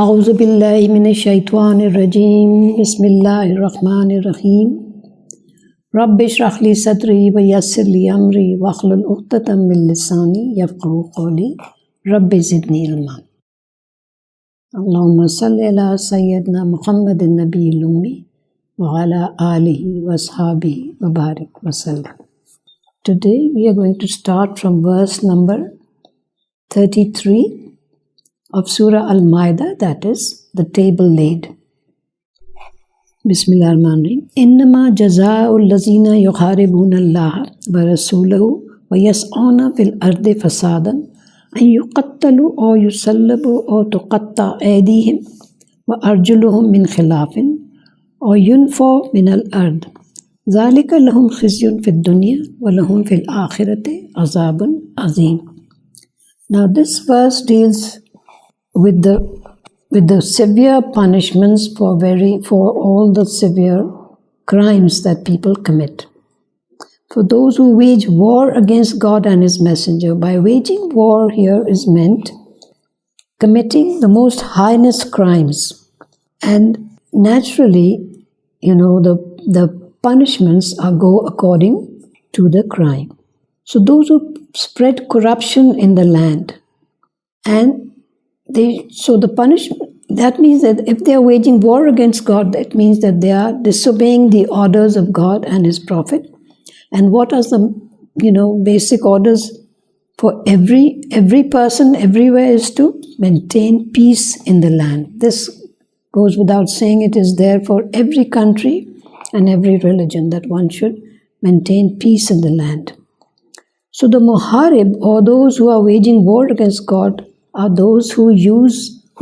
أعوذ بالله من الشيطان الرجيم بسم الله الرحمن الرحيم رب اشرح لي صدري ويسر لي أمري واحلل عقدة من لساني يفقهوا قولي رب زدني علما اللهم صل على سيدنا محمد النبي الأمي وعلى آله وأصحابه وبارك وسلم. Today we are going to start from verse number 33 of Surah Al-Maida, that is, the table laid. Bismillah ar-Rahman ar-Rahim. Innama jaza'ul lazina yukharibuna Allah wa rasulahu wa yas'una fil ardi fasadan an yuqattalu aw yusallabu aw tuqatta aydihim wa arjuluhum min khilafin aw yunfaw min al-ard. Zalika lahum khizyun fid dunya wa lahum fil akhirati azabun azim. Now this verse deals with the severe punishments for all the severe crimes that people commit. For those who wage war against God and His Messenger, by waging war here is meant committing the most heinous crimes. And naturally, the punishments go according to the crime. So those who spread corruption in the land, and the punishment, that means that if they are waging war against God, that means that they are disobeying the orders of God and His Prophet. And what are the basic orders for every person everywhere is to maintain peace in the land. This goes without saying. It is there for every country and every religion that one should maintain peace in the land. So the muharib, or those who are waging war against God, are those who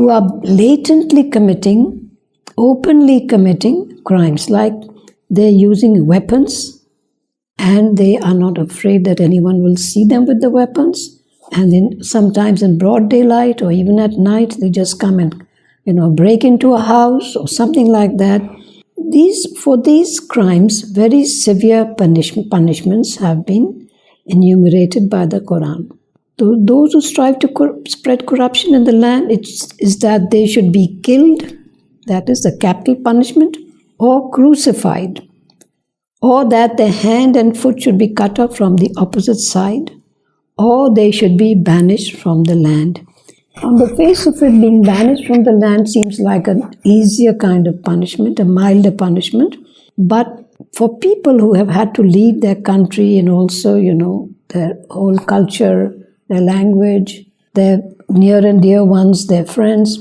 are blatantly openly committing crimes, like they're using weapons and they are not afraid that anyone will see them with the weapons, and then sometimes in broad daylight or even at night they just come and break into a house or something like that. For these crimes, very severe punishments have been enumerated by the Quran. Those who strive to spread corruption in the land, is that they should be killed, that is the capital punishment, or crucified, or that their hand and foot should be cut off from the opposite side, or they should be banished from the land. On the face of it, being banished from the land seems like an easier kind of punishment, a milder punishment, but for people who have had to leave their country and also, their whole culture, their language, their near and dear ones, their friends,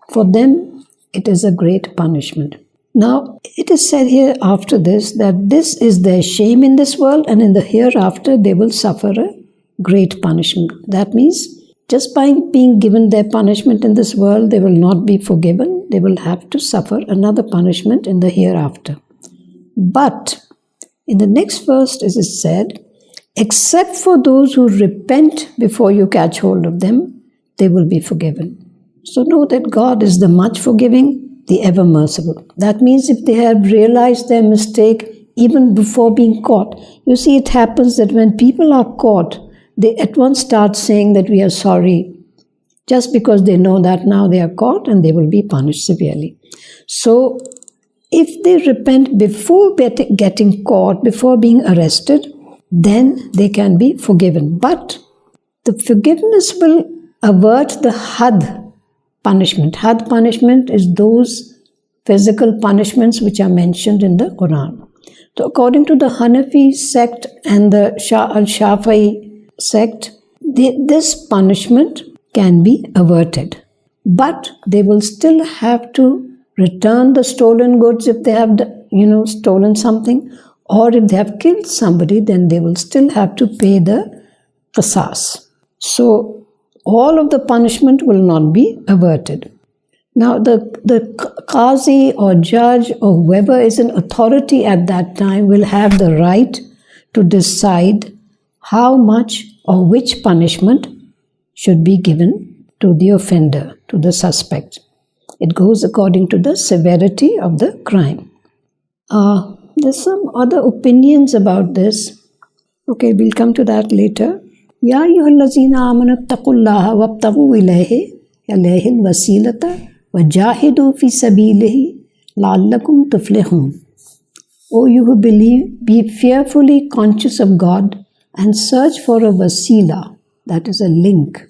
for them it is a great punishment. Now, it is said here after this that this is their shame in this world, and in the hereafter they will suffer a great punishment. That means just by being given their punishment in this world, they will not be forgiven. They will have to suffer another punishment in the hereafter. But in the next verse it is said, except for those who repent before you catch hold of them, they will be forgiven. So know that God is the much forgiving, the ever merciful. That means if they have realized their mistake even before being caught. You see, it happens that when people are caught, they at once start saying that we are sorry, just because they know that now they are caught and they will be punished severely. So if they repent before getting caught, before being arrested, then they can be forgiven. But the forgiveness will avert the had punishment. Had punishment is those physical punishments which are mentioned in the Quran. So according to the Hanafi sect and the Al-Shafi'i sect, this punishment can be averted. But they will still have to return the stolen goods if they have stolen something, or if they have killed somebody, then they will still have to pay the qasas. So all of the punishment will not be averted. Now the qazi or judge or whoever is an authority at that time will have the right to decide how much or which punishment should be given to the offender, to the suspect. It goes according to the severity of the crime. There's some other opinions about this. Okay, we'll come to that later. Ya ayyuhallazina amanu taqullaha wabtaghu ilayhi al-wasilata وَجَاهِدُوا فِي سَبِيلِهِ لَعَلَّكُمْ تُفْلِحُونَ. O you who believe, be fearfully conscious of God and search for a wasila, that is a link,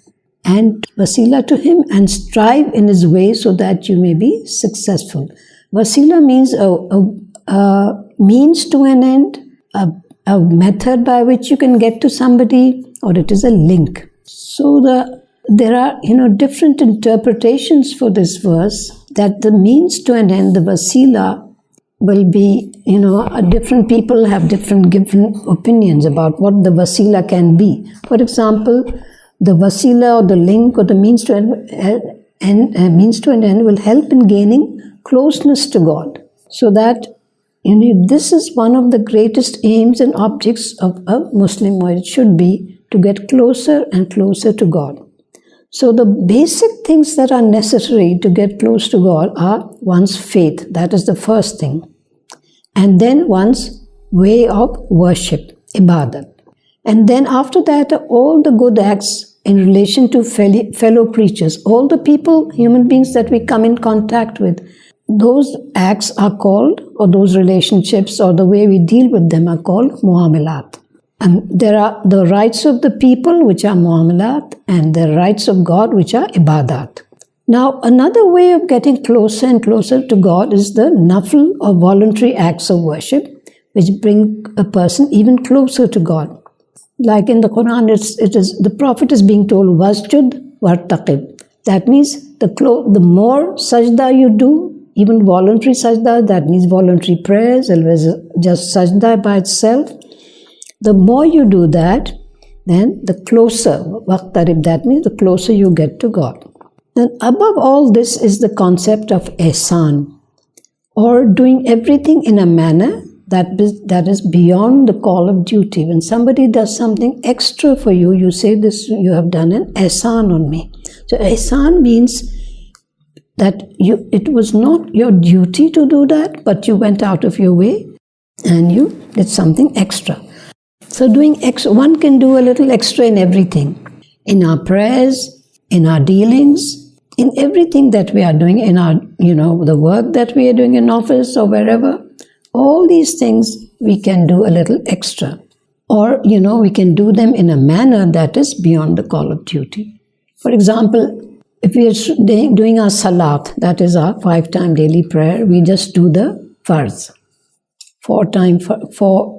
and wasila to Him, and strive in His way so that you may be successful. Wasila means a means to an end, a method by which you can get to somebody, or it is a link. So there are different interpretations for this verse, that the means to an end, the wasila, will be, different people have different opinions about what the wasila can be. For example, the wasila or the link or the means to an end will help in gaining closeness to God. So that this is one of the greatest aims and objects of a Muslim, or it should be, to get closer and closer to God. So the basic things that are necessary to get close to God are one's faith, that is the first thing. And then one's way of worship, ibadat. And then after that, all the good acts in relation to fellow creatures, all the people, human beings that we come in contact with, those acts are called, or those relationships, or the way we deal with them are called muamalat. And there are the rights of the people, which are muamalat, and the rights of God, which are ibadat. Now, another way of getting closer and closer to God is the nafl, or voluntary acts of worship, which bring a person even closer to God. Like in the Quran, it is the Prophet is being told, wasjud wartaqib. That means the more sajda you do, even voluntary sajda, that means voluntary prayers, just sajda by itself, the more you do that, then the closer, waqtarib, that means the closer you get to God. Then above all this is the concept of ihsan, or doing everything in a manner that is beyond the call of duty. When somebody does something extra for you, you say, this, you have done an ihsan on me. So ihsan means that it was not your duty to do that, but you went out of your way and you did something extra. So doing extra, one can do a little extra in everything. In our prayers, in our dealings, in everything that we are doing, in our, the work that we are doing in office or wherever. All these things we can do a little extra. Or, we can do them in a manner that is beyond the call of duty. For example, if we are doing our salat, that is our 5-time daily prayer, we just do the farz. 4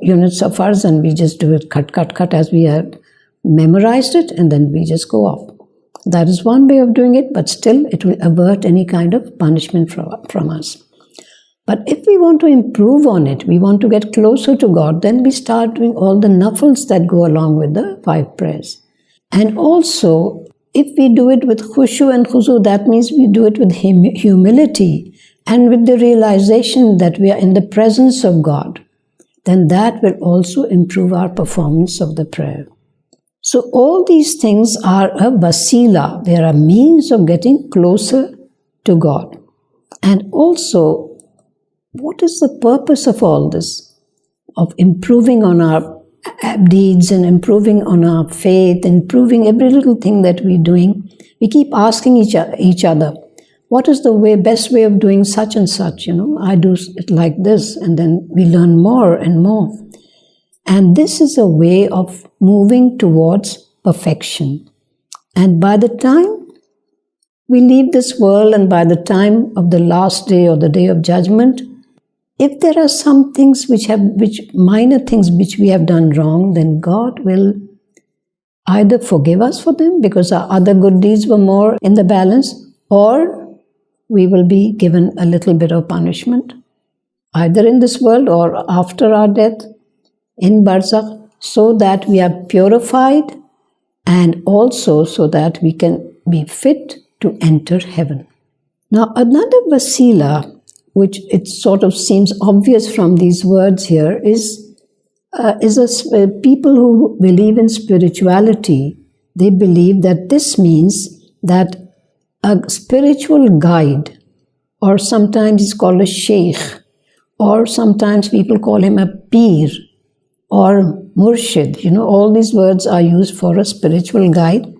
units of farz, and we just do it cut as we have memorized it, and then we just go off. That is one way of doing it, but still it will avert any kind of punishment from us. But if we want to improve on it, we want to get closer to God, then we start doing all the nafils that go along with the 5 prayers. And also, if we do it with khushu and khuzu, that means we do it with humility and with the realization that we are in the presence of God, then that will also improve our performance of the prayer. So all these things are a wasila. They are a means of getting closer to God. And also, what is the purpose of all this? Of improving on our deeds and improving on our faith, improving every little thing that we're doing. We keep asking each other, what is the best way of doing such and such? I do it like this, and then we learn more and more. And this is a way of moving towards perfection. And by the time we leave this world, and by the time of the last day or the day of judgment, if there are some things minor things which we have done wrong, then God will either forgive us for them because our other good deeds were more in the balance, or we will be given a little bit of punishment, either in this world or after our death, in barzakh, so that we are purified, and also so that we can be fit to enter heaven. Now, another wasila, which it sort of seems obvious from these words here, is people who believe in spirituality. They believe that this means that a spiritual guide, or sometimes he's called a sheikh, or sometimes people call him a peer or murshid. All these words are used for a spiritual guide.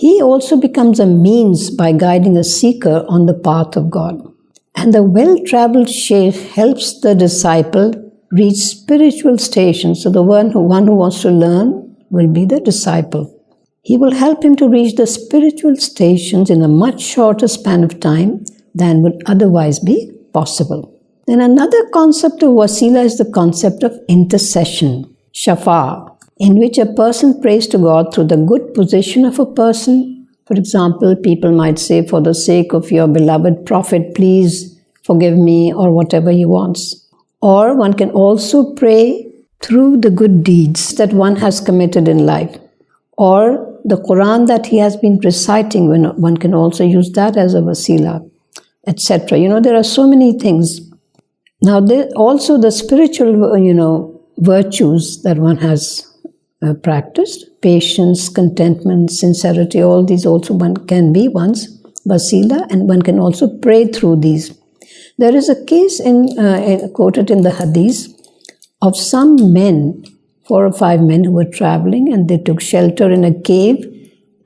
He also becomes a means by guiding a seeker on the path of God. And the well-traveled sheikh helps the disciple reach spiritual stations. So the one who wants to learn will be the disciple. He will help him to reach the spiritual stations in a much shorter span of time than would otherwise be possible. Then another concept of wasila is the concept of intercession, shafa, in which a person prays to God through the good position of a person. For example, people might say, for the sake of your beloved prophet, please forgive me, or whatever he wants. Or one can also pray through the good deeds that one has committed in life. Or the Quran that he has been reciting, when one can also use that as a wasila, etc. There are so many things. Now, there also the spiritual, virtues that one has practiced, patience, contentment, sincerity, all these also one can be one's wasila, and one can also pray through these. There is a case quoted in the hadith of some men, 4 or 5 men who were traveling, and they took shelter in a cave,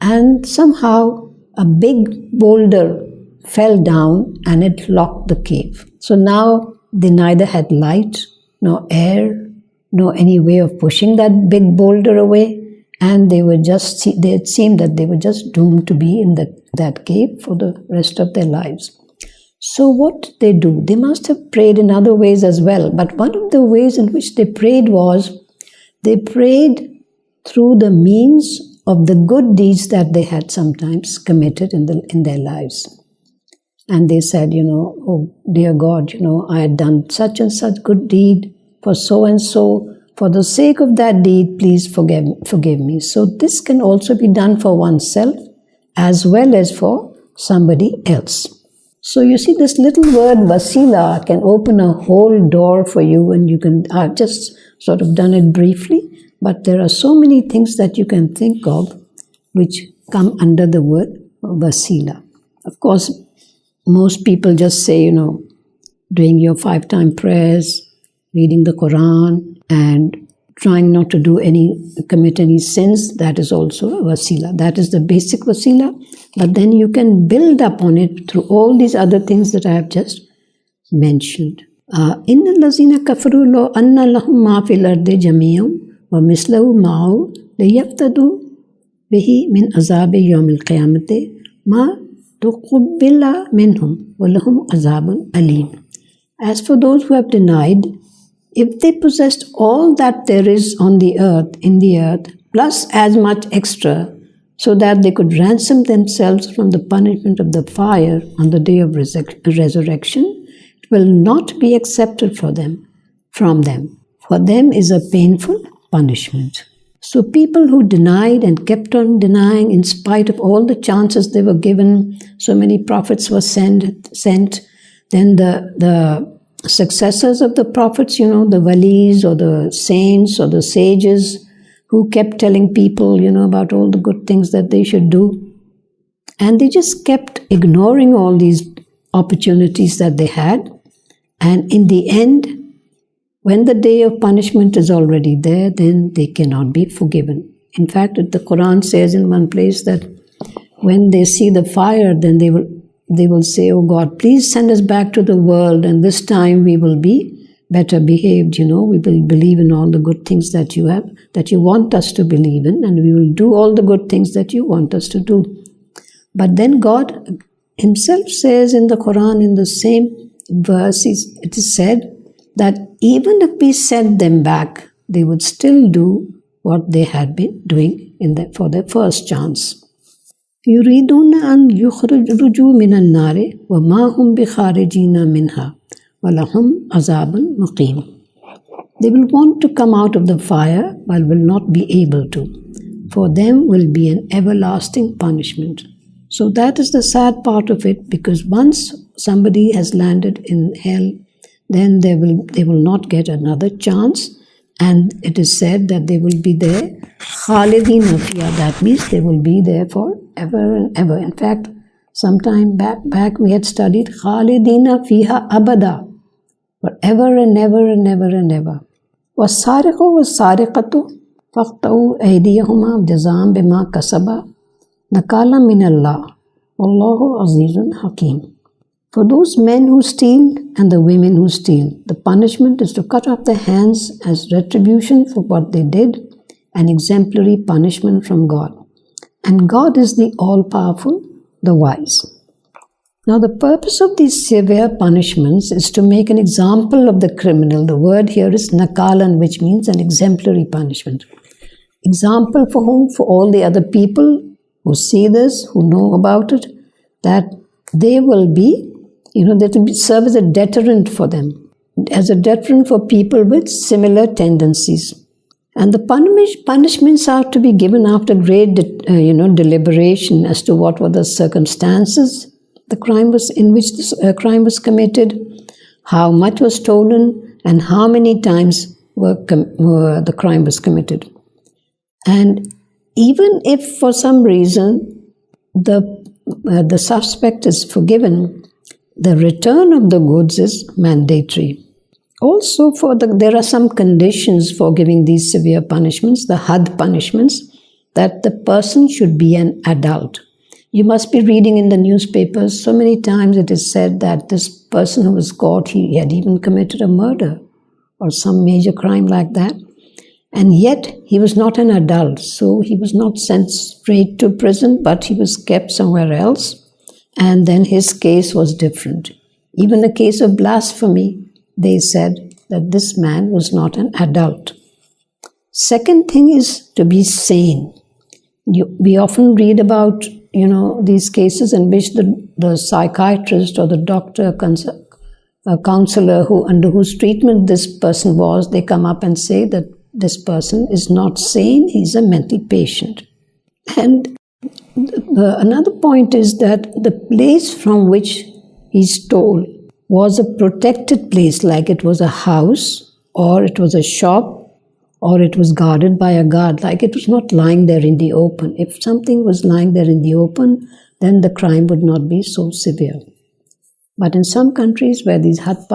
and somehow a big boulder fell down and it locked the cave. So now they neither had light, nor air, nor any way of pushing that big boulder away, and it seemed that they were just doomed to be in that cave for the rest of their lives. So what did they do? They must have prayed in other ways as well, but one of the ways in which they prayed was they prayed through the means of the good deeds that they had sometimes committed in their lives. And they said, oh dear God, I had done such and such good deed for so and so. For the sake of that deed, please forgive me. So this can also be done for oneself as well as for somebody else. So you see, this little word wasila can open a whole door for you, and I've just sort of done it briefly, but there are so many things that you can think of which come under the word wasila. Of course, most people just say, doing your 5-time prayers, reading the Quran, and trying not to commit any sins, that is also a wasila. That is the basic wasila. But then you can build up on it through all these other things that I have just mentioned. إِنَّ الَّذِينَ كَفَرُوا لَوْ أَنَّ لَهُم مَّا فِي الْأَرْضِ جَمِيعًا وَمِثْلَهُ مَعَهُ لِيَفْتَدُوا بِهِ مِنْ عَذَابِ يَوْمِ الْقِيَامَةِ مَا تُقُبِّلَ مِنْهُمْ وَلَهُمْ عَذَابٌ أَلِيمٌ. As for those who have denied, if they possessed all that there is in the earth, plus as much extra, so that they could ransom themselves from the punishment of the fire on the day of resurrection, it will not be accepted from them. For them is a painful punishment. So people who denied and kept on denying in spite of all the chances they were given, so many prophets were sent, then the successors of the prophets, the walis or the saints or the sages who kept telling people, about all the good things that they should do. And they just kept ignoring all these opportunities that they had. And in the end, when the day of punishment is already there, then they cannot be forgiven. In fact, the Quran says in one place that when they see the fire, then they will say, oh God, please send us back to the world, and this time we will be better behaved, we will believe in all the good things that you want us to believe in, and we will do all the good things that you want us to do. But then God himself says in the Quran, in the same verse, it is said that even if we sent them back, they would still do what they had been doing for their first chance. يُرِيدُونَ أَن يُخْرِجُوا مِنَ النَّارِ وَمَا هُمْ بِخَارِجِينَ مِنْهَا وَلَهُمْ عَذَابٌ مُقِيمٌ. They will want to come out of the fire, but will not be able to. For them will be an everlasting punishment. So that is the sad part of it, because once somebody has landed in hell, then they will not get another chance. And it is said that they will be there, khalidina fiha. That means they will be there for ever and ever. In fact, sometime back we had studied khalidina fiha abada, forever and ever and ever and ever. وَالسَّارِقُ وَالسَّارِقَةُ فَاقْطَعُوا أَيْدِيَهُمَا جَزَاءً بِمَا كَسَبَا Nakala min Allah. Wallahu azizun hakim. For those men who steal and the women who steal, the punishment is to cut off their hands as retribution for what they did, an exemplary punishment from God. And God is the all-powerful, the wise. Now, the purpose of these severe punishments is to make an example of the criminal. The word here is nakalan, which means an exemplary punishment. Example for whom? For all the other people who see this, who know about it, that they will be, that will serve as a deterrent for them, as a deterrent for people with similar tendencies. And the punishments are to be given after great, deliberation as to what were the circumstances the crime was in which this crime was committed, how much was stolen, and how many times the crime was committed. And even if for some reason the suspect is forgiven, the return of the goods is mandatory. Also, there are some conditions for giving these severe punishments, the had punishments, that the person should be an adult. You must be reading in the newspapers, so many times it is said that this person who was caught, he had even committed a murder or some major crime like that. And yet, he was not an adult, so he was not sent straight to prison, but he was kept somewhere else. And then his case was different. Even the case of blasphemy, they said that this man was not an adult. Second thing is to be sane. We often read about, these cases in which the psychiatrist or the doctor, counselor under whose treatment this person was, they come up and say that this person is not sane, he's a mental patient. And another point is that the place from which he stole was a protected place, like it was a house, or it was a shop, or it was guarded by a guard, like it was not lying there in the open. If something was lying there in the open, then the crime would not be so severe. But in some countries where these had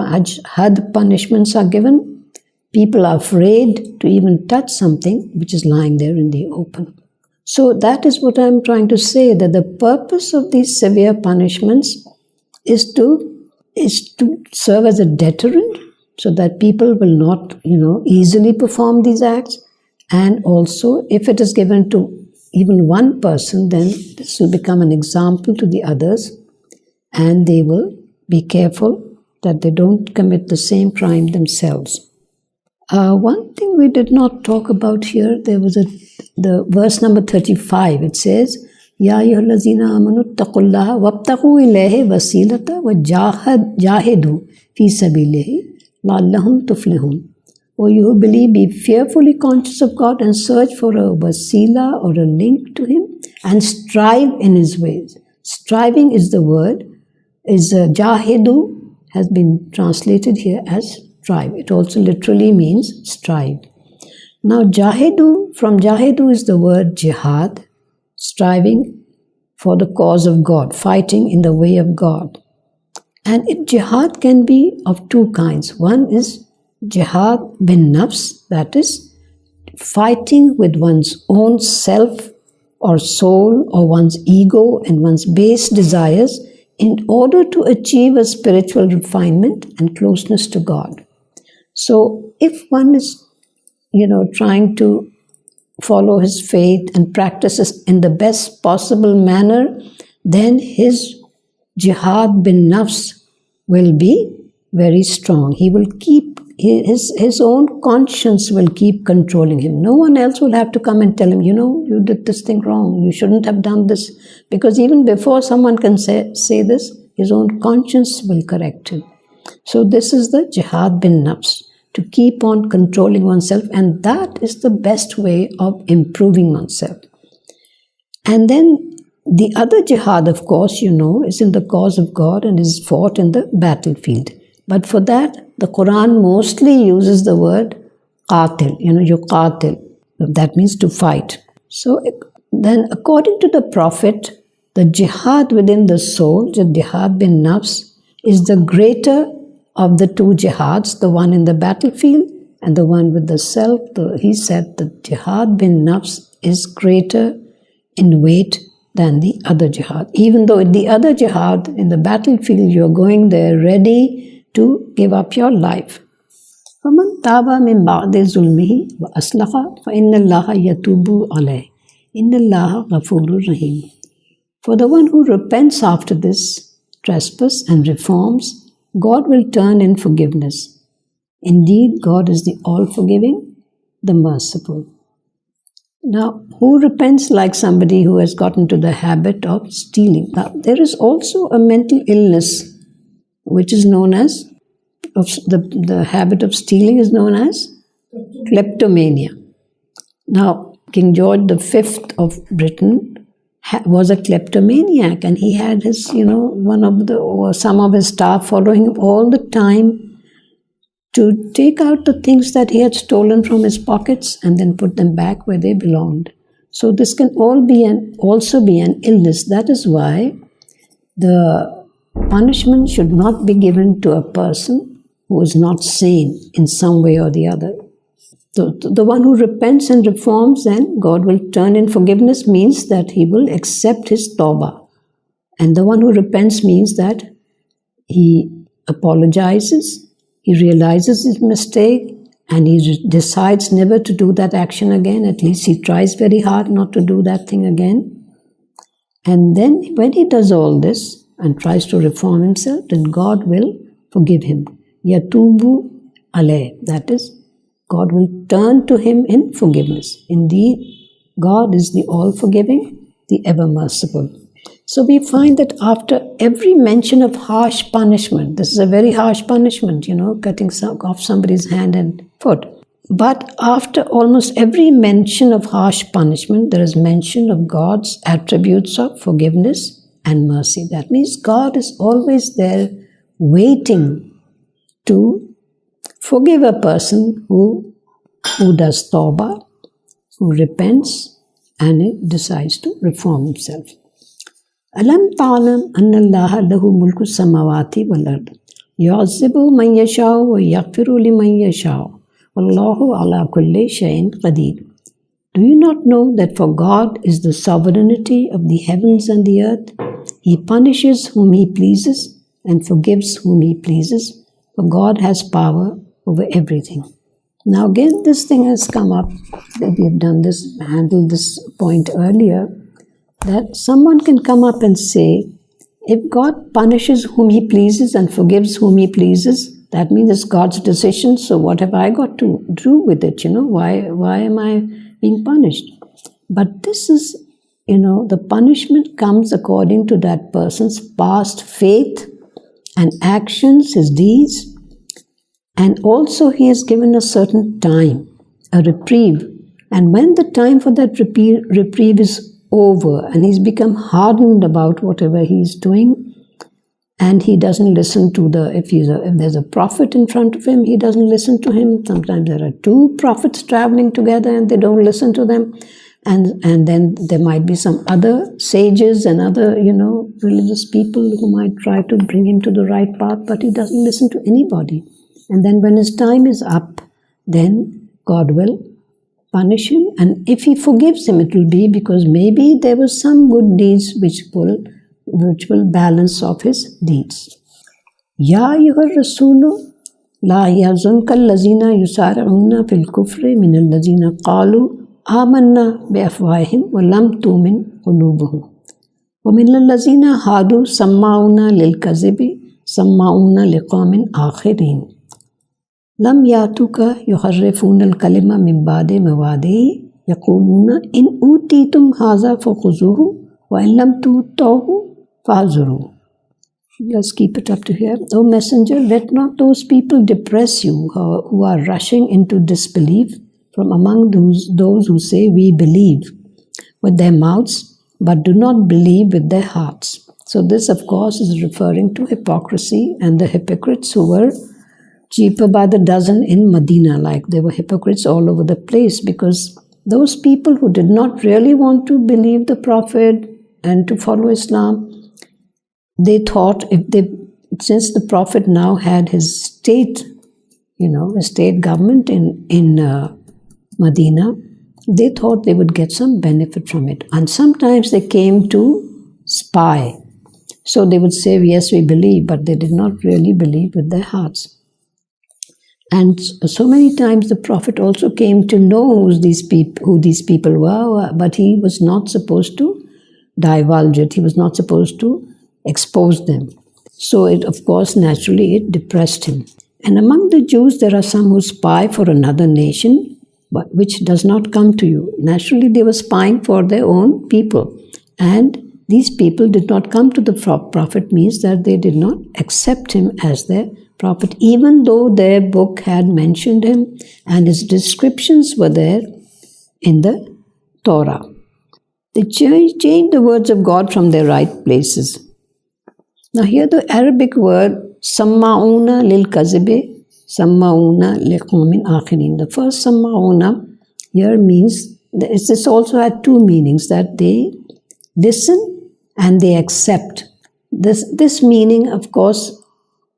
punishments are given, people are afraid to even touch something which is lying there in the open. So that is what I'm trying to say, that the purpose of these severe punishments is to serve as a deterrent, so that people will not, easily perform these acts. And also, if it is given to even one person, then this will become an example to the others, and they will be careful that they don't commit the same crime themselves. One thing we did not talk about here, there was the verse number 35. It says, Ya ayyuhallazina amanu taqullaha wabtaghu ilayhi wasilata wa jahidu fi sabilihi la'allahum tuflihun. O you who believe, be fearfully conscious of God and search for a wasila or a link to Him and strive in His ways. Striving is the word, jahidu has been translated here as strive. It also literally means strive. Now from jahidu is the word jihad, striving for the cause of God, fighting in the way of God. And jihad can be of two kinds. One is jihad bin nafs, that is fighting with one's own self or soul or one's ego and one's base desires in order to achieve a spiritual refinement and closeness to God. So if one is, trying to follow his faith and practices in the best possible manner, then his jihad bin nafs will be very strong. He will keep, his own conscience will keep controlling him. No one else will have to come and tell him, you did this thing wrong, you shouldn't have done this. Because even before someone can say this, his own conscience will correct him. So this is the jihad bin nafs, to keep on controlling oneself, and that is the best way of improving oneself. And then the other jihad, of course, is in the cause of God and is fought in the battlefield. But for that, the Quran mostly uses the word qatil, yuqatil. That means to fight. So then according to the Prophet, the jihad within the soul, the jihad bin nafs, is the greater of the two jihads, the one in the battlefield and the one with the self. He said the jihad bin nafs is greater in weight than the other jihad. Even though in the other jihad, in the battlefield, you're going there ready to give up your life. فَمَنْ تَابَ مِنْ بَعْدِ ظُلْمِهِ وَأَصْلَحَ فَإِنَّ اللَّهَ يَتُوبُ عَلَيْهِ إِنَّ اللَّهَ غَفُورٌ رَحِيمٌ. For the one who repents after this trespass and reforms, God will turn in forgiveness. Indeed, God is the all-forgiving, the merciful. Now, who repents like somebody who has gotten to the habit of stealing? Now, there is also a mental illness which is known as, the habit of stealing is known as kleptomania. Now, King George V of Britain was a kleptomaniac, and he had his, some of his staff following him all the time to take out the things that he had stolen from his pockets and then put them back where they belonged. So this can also be an illness. That is why the punishment should not be given to a person who is not sane in some way or the other. So the one who repents and reforms, then God will turn in forgiveness, means that he will accept his tawbah. And the one who repents means that he apologizes, he realizes his mistake, and he decides never to do that action again. At least he tries very hard not to do that thing again. And then when he does all this and tries to reform himself, then God will forgive him. Yatubu alayh. That is, God will turn to him in forgiveness. Indeed, God is the all-forgiving, the ever-merciful. So we find that after every mention of harsh punishment, this is a very harsh punishment, cutting off somebody's hand and foot. But after almost every mention of harsh punishment, there is mention of God's attributes of forgiveness and mercy. That means God is always there waiting to forgive a person who does tawbah, who repents, and decides to reform himself. Alam ta'lam anna Allah lahu mulku samawati wal ard yu'azzibu man yasha'u wa yaghfiru liman yasha'u wallahu ala kulli shay'in qadir. Do you not know that for God is the sovereignty of the heavens and the earth? He punishes whom He pleases and forgives whom He pleases, for God has power over everything. Now again, this thing has come up, that we have handled this point earlier, that someone can come up and say, if God punishes whom He pleases and forgives whom He pleases, that means it's God's decision, so what have I got to do with it? Why am I being punished? But this is, the punishment comes according to that person's past faith and actions, his deeds, and also he has given a certain time, a reprieve. And when the time for that reprieve is over and he's become hardened about whatever he's doing, and he doesn't listen to if there's a prophet in front of him, he doesn't listen to him. Sometimes there are two prophets traveling together and they don't listen to them. And then there might be some other sages and other, religious people who might try to bring him to the right path, but he doesn't listen to anybody. And then when his time is up, then God will punish him. And if He forgives him, it will be because maybe there were some good deeds which will balance off his deeds. Ya ayyuhar rasulu la yahzunka allazina yusari'una fil kufri min allazina qalu amanna bi afwahihim wa lam tu'min qulubuhum wa min allazina hadu samma'una lil kazibi samma'una liqawmin akhirin lam yatuka yuharrifuna al-kalima min ba'di mawadihi yaquluna in utitum hadha fakhuzuhu wa in lam tu'tuhu fahzuru. Let's keep it up to here. O Messenger, let not those people depress you who are rushing into disbelief from among those who say we believe with their mouths but do not believe with their hearts. So this of course is referring to hypocrisy and the hypocrites who were cheaper by the dozen in Medina. Like there were hypocrites all over the place, because those people who did not really want to believe the Prophet and to follow Islam, they thought since the Prophet now had his state, his state government in Medina, they thought they would get some benefit from it. And sometimes they came to spy. So they would say, yes, we believe, but they did not really believe with their hearts. And so many times the Prophet also came to know who these people were, but he was not supposed to divulge it. He was not supposed to expose them. So it, of course, naturally it depressed him. And among the Jews, there are some who spy for another nation, but which does not come to you. Naturally, they were spying for their own people. And these people did not come to the Prophet, means that they did not accept him as their Prophet, even though their book had mentioned him and his descriptions were there in the Torah. They changed the words of God from their right places. Now here the Arabic word samma'una lil kazibi, samma'una liqawmin akhirin. The first samma'una here means, this also had two meanings, that they listen and they accept. This meaning, of course,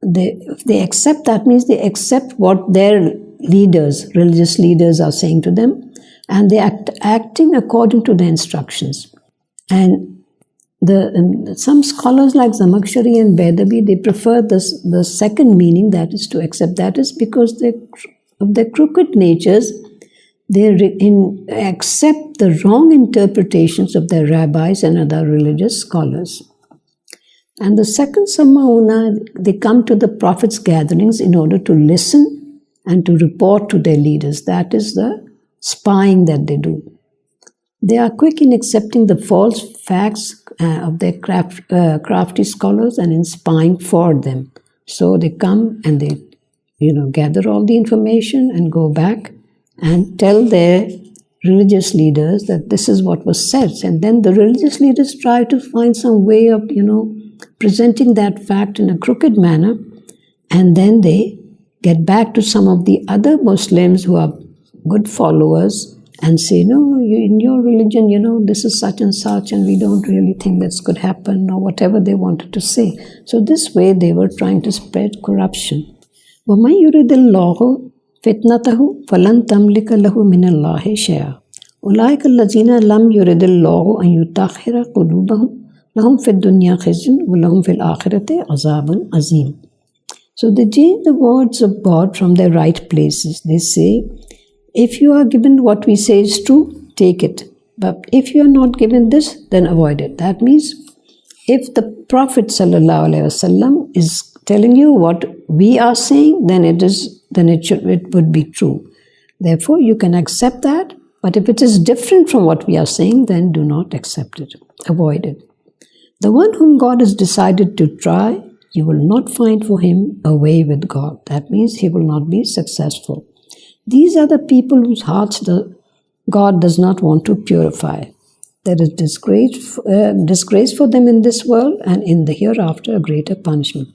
if they accept, that means they accept what their leaders, religious leaders, are saying to them, and they acting according to the instructions. And some scholars like Zamakhshari and Baidawi, they prefer the second meaning, that is to accept. That is because of their crooked natures, they accept the wrong interpretations of their rabbis and other religious scholars. And the second Samma'una, they come to the Prophet's gatherings in order to listen and to report to their leaders. That is the spying that they do. They are quick in accepting the false facts of their crafty scholars and in spying for them. So they come and they, gather all the information and go back and tell their religious leaders that this is what was said. And then the religious leaders try to find some way of, presenting that fact in a crooked manner, and then they get back to some of the other Muslims who are good followers and say, no, in your religion, this is such and such, and we don't really think this could happen, or whatever they wanted to say. So this way they were trying to spread corruption. وَمَنْ يُرِدِ اللَّهُ فِتْنَتَهُ فَلَنْ تَمْلِكَ لَهُ مِنَ اللَّهِ شَيْئًا أُولَٰئِكَ الَّذِينَ لَمْ يُرِدِ اللَّهُ أَنْ يُطَهِّرَ قُلُوبَهُمْ لَهُمْ فِي الدُّنْيَا خِزْيٌ وَلَهُمْ فِي الْآخِرَةِ عَذَابٌ عَظِيمٌ. So they change the words of God from their right places. They say, if you are given what we say is true, take it. But if you are not given this, then avoid it. That means, if the Prophet ﷺ is telling you what we are saying, then it would be true. Therefore, you can accept that. But if it is different from what we are saying, then do not accept it. Avoid it. The one whom God has decided to try, you will not find for him a way with God. That means he will not be successful. These are the people whose hearts God does not want to purify. There is disgrace for them in this world, and in the hereafter a greater punishment.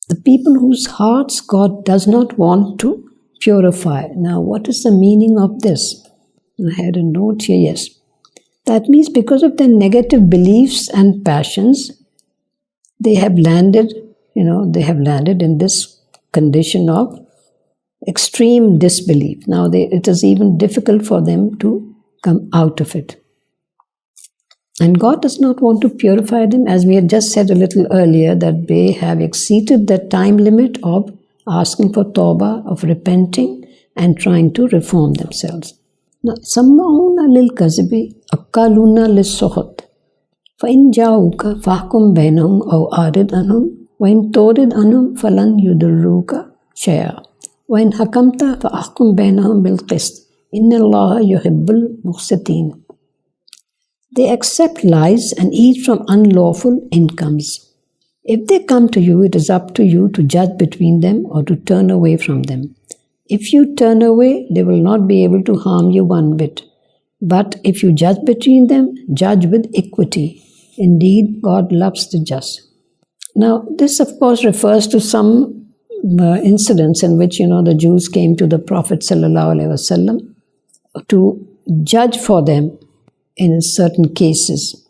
The people whose hearts God does not want to purify. Now, what is the meaning of this? I had a note here, yes. That means because of their negative beliefs and passions, they have landed in this condition of extreme disbelief. Now, it is even difficult for them to come out of it. And God does not want to purify them, as we had just said a little earlier, that they have exceeded the time limit of asking for tawbah, of repenting and trying to reform themselves. Now, samma'una lil kazibi akkaluna lis suhut. فَإِنْ جَاءُوكَ فَاحْكُمْ بَيْنَهُمْ أَوْ أَعْرِضْ عَنْهُمْ وَإِنْ تُعْرِضْ عَنْهُمْ فَلَنْ يُضِرُّوكَ شَيْئًا وَإِنْ حَكَمْتَ فَاحْكُمْ بَيْنَهُمْ بِالْقِسْطِ إِنَّ اللَّهَ يُحِبُّ الْمُقْسِطِينَ. They accept lies and eat from unlawful incomes. If they come to you, it is up to you to judge between them or to turn away from them. If you turn away, they will not be able to harm you one bit. But if you judge between them, judge with equity. Indeed, God loves the just. Now, this of course refers to some incidents in which, the Jews came to the Prophet ﷺ to judge for them in certain cases.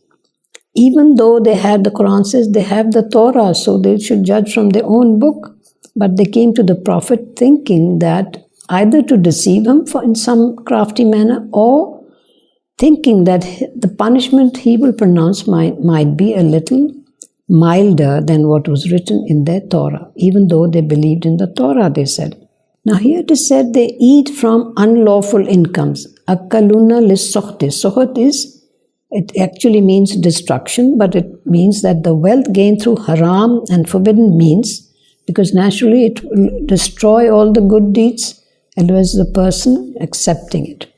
Even though the Quran says they have the Torah, so they should judge from their own book. But they came to the Prophet thinking that either to deceive him in some crafty manner, or thinking that the punishment he will pronounce might be a little milder than what was written in their Torah, even though they believed in the Torah, they said. Now here it is said they eat from unlawful incomes. Akaluna lissohte. Sohot it actually means destruction, but it means that the wealth gained through haram and forbidden means, because naturally it will destroy all the good deeds, and as the person accepting it.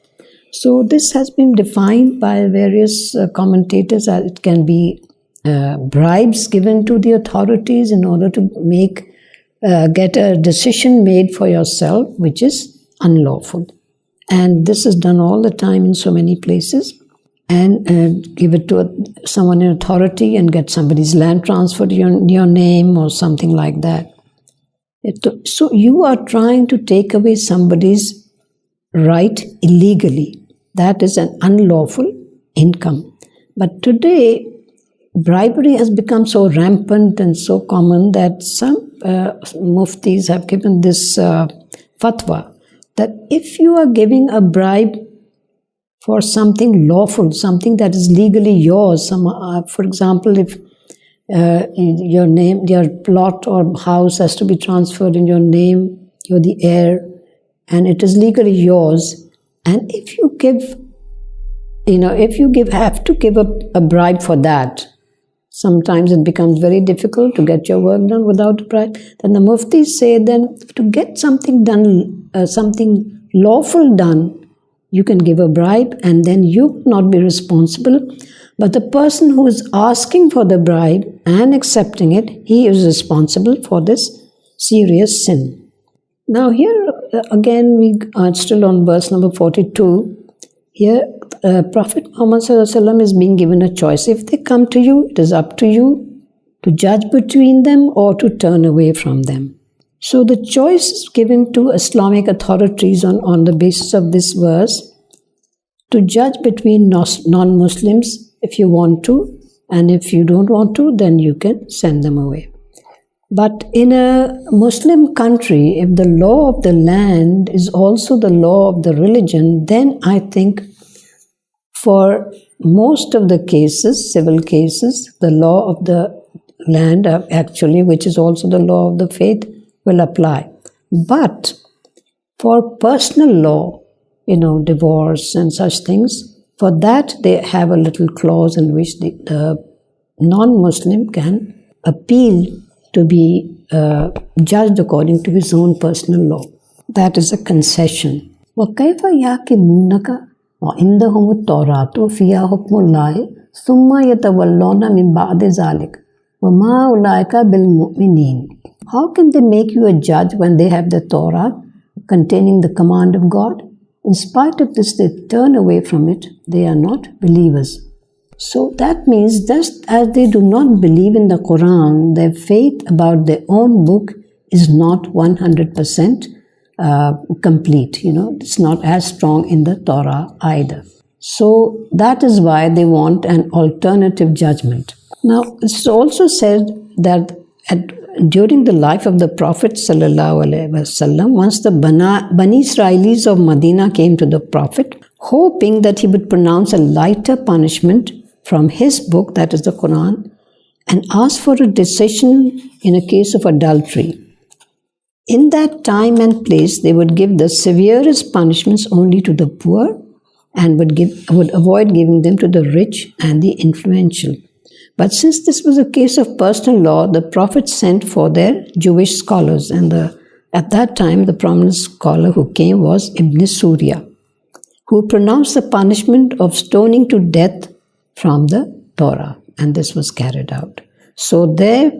So this has been defined by various commentators as it can be bribes given to the authorities in order to get a decision made for yourself, which is unlawful. And this is done all the time in so many places. And give it to someone in authority and get somebody's land transferred in your name or something like that. So you are trying to take away somebody's right illegally. That is an unlawful income. But today, bribery has become so rampant and so common that some muftis have given this fatwa that if you are giving a bribe for something lawful, something that is legally yours, for example, if your plot or house has to be transferred in your name, you're the heir, and it is legally yours, and if you have to give a bribe for that, sometimes it becomes very difficult to get your work done without a bribe. Then the muftis say then to get something done, something lawful done, you can give a bribe and then you will not be responsible. But the person who is asking for the bribe and accepting it, he is responsible for this serious sin. Now here again we are still on verse number 42. Here Prophet Muhammad ﷺ is being given a choice. If they come to you, it is up to you to judge between them or to turn away from them. So the choice is given to Islamic authorities on the basis of this verse to judge between non-Muslims if you want to, and if you don't want to, then you can send them away. But in a Muslim country, if the law of the land is also the law of the religion, then I think for most of the cases, civil cases, the law of the land actually, which is also the law of the faith, will apply. But for personal law, divorce and such things, for that they have a little clause in which the non-Muslim can appeal to be judged according to his own personal law. That is a concession. وَكَيْفَ يَحْكِمُونَكَ وَعِنْدَهُمُ التَّوْرَاةُ فِيهَا حُكْمُ اللَّهِ ثُمَّ يَتَوَلَّوْنَ مِنْ بَعْدِ ذَلِكَ وَمَا أُولَٰئِكَ بِالْمُؤْمِنِينَ. How can they make you a judge when they have the Torah containing the command of God? In spite of this, they turn away from it. They are not believers. So that means just as they do not believe in the Quran, their faith about their own book is not 100% complete. It's not as strong in the Torah either. So that is why they want an alternative judgment. Now, it's also said that during the life of the Prophet ﷺ, once the Bani Israelis of Medina came to the Prophet, hoping that he would pronounce a lighter punishment from his book, that is the Quran, and asked for a decision in a case of adultery. In that time and place, they would give the severest punishments only to the poor and would avoid giving them to the rich and the influential. But since this was a case of personal law, the Prophet sent for their Jewish scholars, and at that time the prominent scholar who came was Ibn Surya, who pronounced the punishment of stoning to death from the Torah, and this was carried out. So their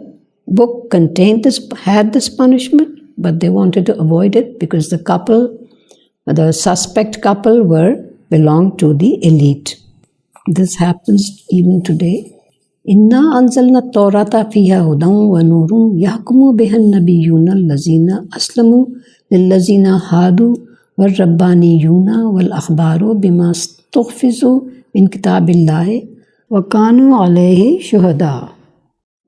book had this punishment, but they wanted to avoid it because the suspect couple belonged to the elite. This happens even today. Inna anzalna at-Taurata fiha hudan wa nurun yahkumu biha an-nabiyyuna allazina aslamu lillazina hadu wal-rabbaniyuna wal-akhbaru bima stuhfizu min kitabillahi wa kanu alayhi shuhada.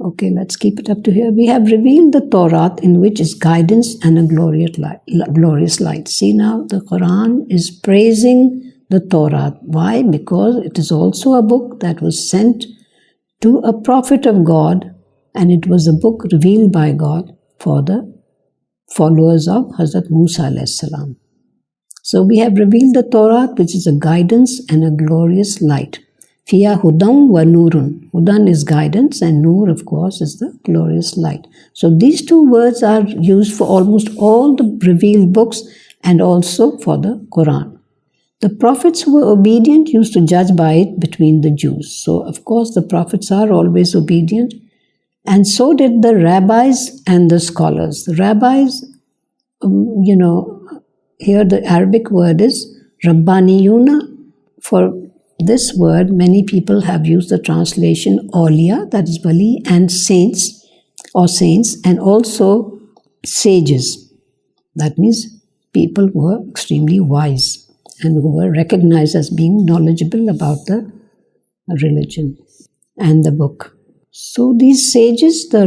Okay, let's keep it up to here. We have revealed the Torah, in which is guidance and a glorious light. See now, the Quran is praising the Torah. Why? Because it is also a book that was sent to a prophet of God, and it was a book revealed by God for the followers of Hazrat Musa alayhi salam. So we have revealed the Torah, which is a guidance and a glorious light. Fiya hudam wa nurun. Hudan is guidance and nur, of course, is the glorious light. So these two words are used for almost all the revealed books and also for the Quran. The prophets who were obedient used to judge by it between the Jews. So, of course, the prophets are always obedient. And so did the rabbis and the scholars. The rabbis, here the Arabic word is Rabbaniyuna. For this word, many people have used the translation Awliya, that is Wali, and saints, and also sages. That means people who are extremely wise and who were recognized as being knowledgeable about the religion and the book. So these sages, the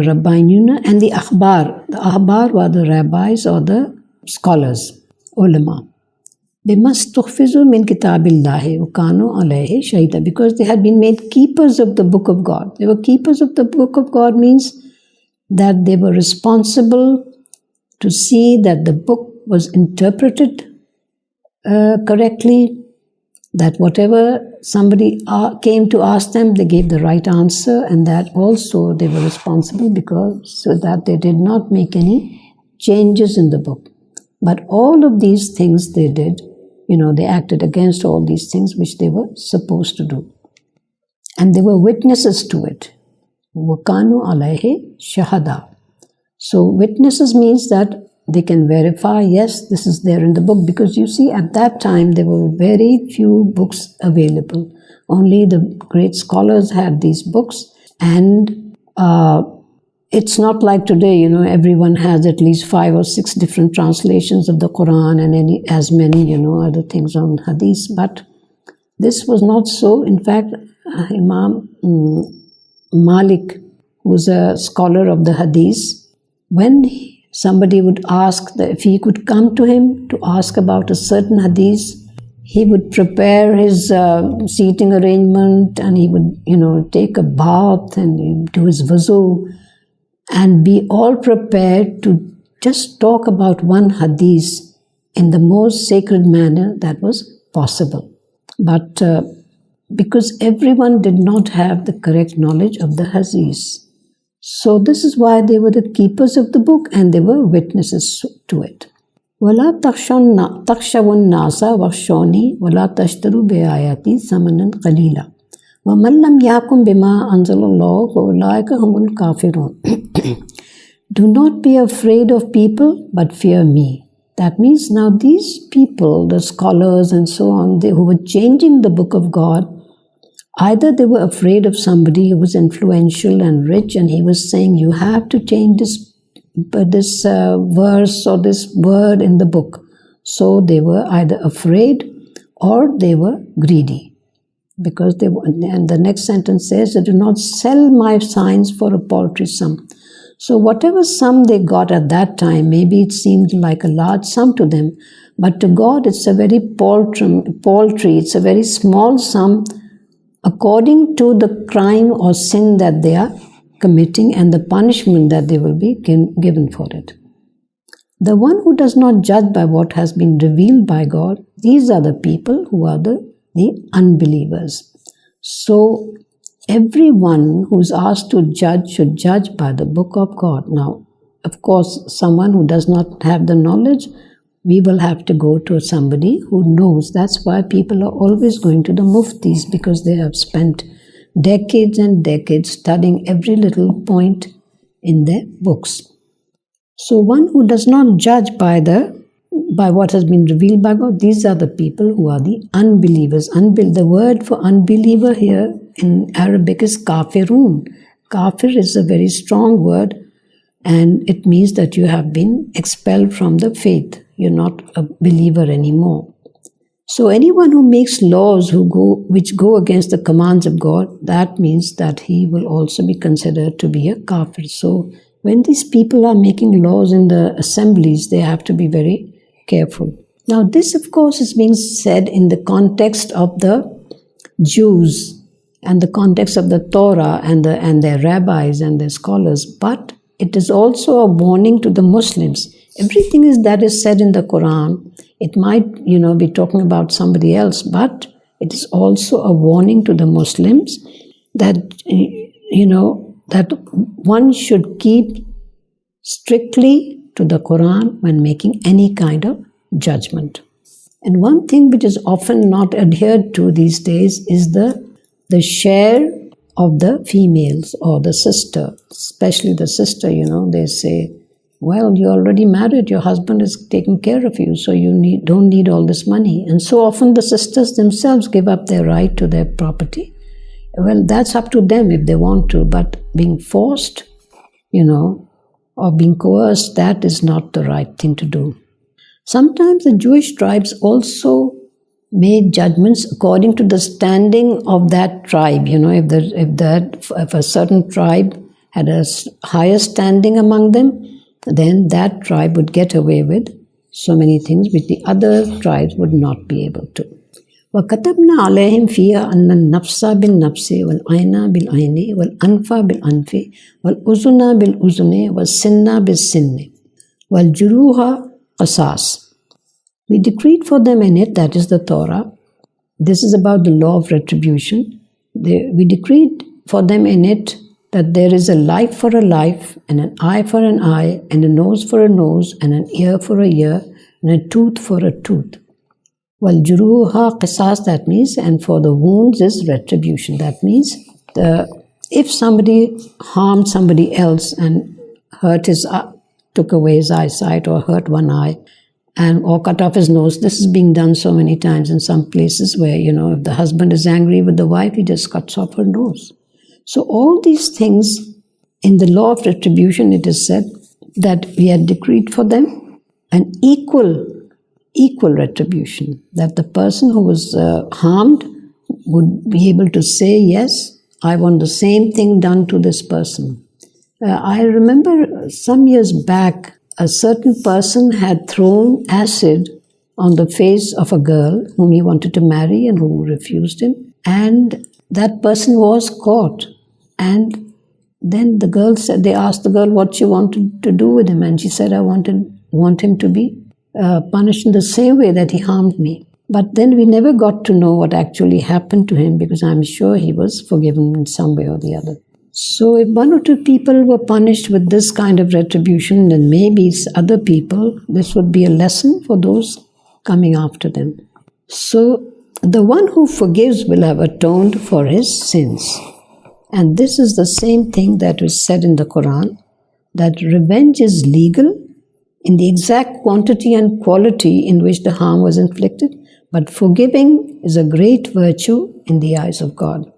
Rabbaniyuna and the Ahbar were the rabbis or the scholars, ulama. They must tuhfizu min kitabillahi wa kanu alayhi shahida, because they had been made keepers of the book of God. They were keepers of the book of God means that they were responsible to see that the book was interpreted correctly, that whatever somebody came to ask them, they gave the right answer, and that also they were responsible because so that they did not make any changes in the book. But all of these things they did, they acted against all these things which they were supposed to do. And they were witnesses to it. Wakanu alayhi shahada. So witnesses means that they can verify, yes, this is there in the book, because you see at that time there were very few books available. Only the great scholars had these books, and it's not like today, everyone has at least 5 or 6 different translations of the Quran and as many, other things on Hadith. But this was not so. In fact, Imam Malik, who was a scholar of the Hadith, when somebody would ask if he could come to him to ask about a certain Hadith, he would prepare his seating arrangement, and he would, take a bath and do his wuzu, and be all prepared to just talk about one hadith in the most sacred manner that was possible. But because everyone did not have the correct knowledge of the hadith. So this is why they were the keepers of the book and they were witnesses to it. وَلَا تَخْشَوُ النَّاسَ وَخْشَوْنِي وَلَا تَشْتَرُوا بِآيَاتِي ثَمَنًا قَلِيلًا وَمَنْ لَمْ يَحْكُمْ بِمَا أَنزَلَ اللَّهُ فَأُولَٰئِكَ هُمُ الْكَافِرُونَ. Do not be afraid of people, but fear me. That means now these people, the scholars and so on, who were changing the book of God, either they were afraid of somebody who was influential and rich, and he was saying, you have to change this verse or this word in the book. So they were either afraid or they were greedy. Because and the next sentence says, do not sell my signs for a paltry sum. So whatever sum they got at that time, maybe it seemed like a large sum to them, but to God it's a very paltry, it's a very small sum according to the crime or sin that they are committing and the punishment that they will be given for it. The one who does not judge by what has been revealed by God, these are the people who are the unbelievers. So everyone who is asked to judge should judge by the book of God. Now, of course, someone who does not have the knowledge, we will have to go to somebody who knows. That's why people are always going to the muftis, because they have spent decades and decades studying every little point in their books. So one who does not judge by what has been revealed by God, these are the people who are the unbelievers. The word for unbeliever here in Arabic is kafirun. Kafir is a very strong word, and it means that you have been expelled from the faith. You're not a believer anymore. So anyone who makes laws which go against the commands of God, that means that he will also be considered to be a kafir. So when these people are making laws in the assemblies, they have to be very careful. Now this, of course, is being said in the context of the Jews and the context of the Torah and their rabbis and their scholars, but it is also a warning to the Muslims. Everything that is said in the Quran, it might, be talking about somebody else, but it is also a warning to the Muslims that, that one should keep strictly to the Quran when making any kind of judgment. And one thing which is often not adhered to these days is the share of the females or the sister, especially the sister, they say, well, you're already married, your husband is taking care of you, so you don't need all this money. And so often the sisters themselves give up their right to their property. Well, that's up to them if they want to, but being forced, or being coerced, that is not the right thing to do. Sometimes the Jewish tribes also made judgments according to the standing of that tribe. If a certain tribe had a higher standing among them, then that tribe would get away with so many things which the other tribes would not be able to. وَكَتَبْنَا عَلَيْهِمْ فِيهَا أَنَّ النَّفْسَ بِالنَّفْسِ وَالْعَيْنَ بِالْعَيْنِ وَالْأَنْفَ بِالْأَنْفِ وَالْأُذُنَ بِالْأُذُنِ وَالسِّنَّ بِالسِّنِّ وَالْجُرُوحَ قِصَاص. We decreed for them in it, that is the Torah. This is about the law of retribution. We decreed for them in it that there is a life for a life, and an eye for an eye, and a nose for a nose, and an ear for a ear, and a tooth for a tooth. Well, juruha qisas, that means, and for the wounds is retribution. That means if somebody harmed somebody else and took away his eyesight or hurt one eye, or cut off his nose. This is being done so many times in some places where, if the husband is angry with the wife, he just cuts off her nose. So all these things, in the law of retribution, it is said that we had decreed for them an equal retribution, that the person who was harmed would be able to say, yes, I want the same thing done to this person. I remember some years back, a certain person had thrown acid on the face of a girl whom he wanted to marry and who refused him. And that person was caught. And then they asked the girl what she wanted to do with him. And she said, I want him to be punished in the same way that he harmed me. But then we never got to know what actually happened to him, because I'm sure he was forgiven in some way or the other. So if one or two people were punished with this kind of retribution, then maybe other people, this would be a lesson for those coming after them. So the one who forgives will have atoned for his sins. And this is the same thing that was said in the Quran, that revenge is legal in the exact quantity and quality in which the harm was inflicted, but forgiving is a great virtue in the eyes of God.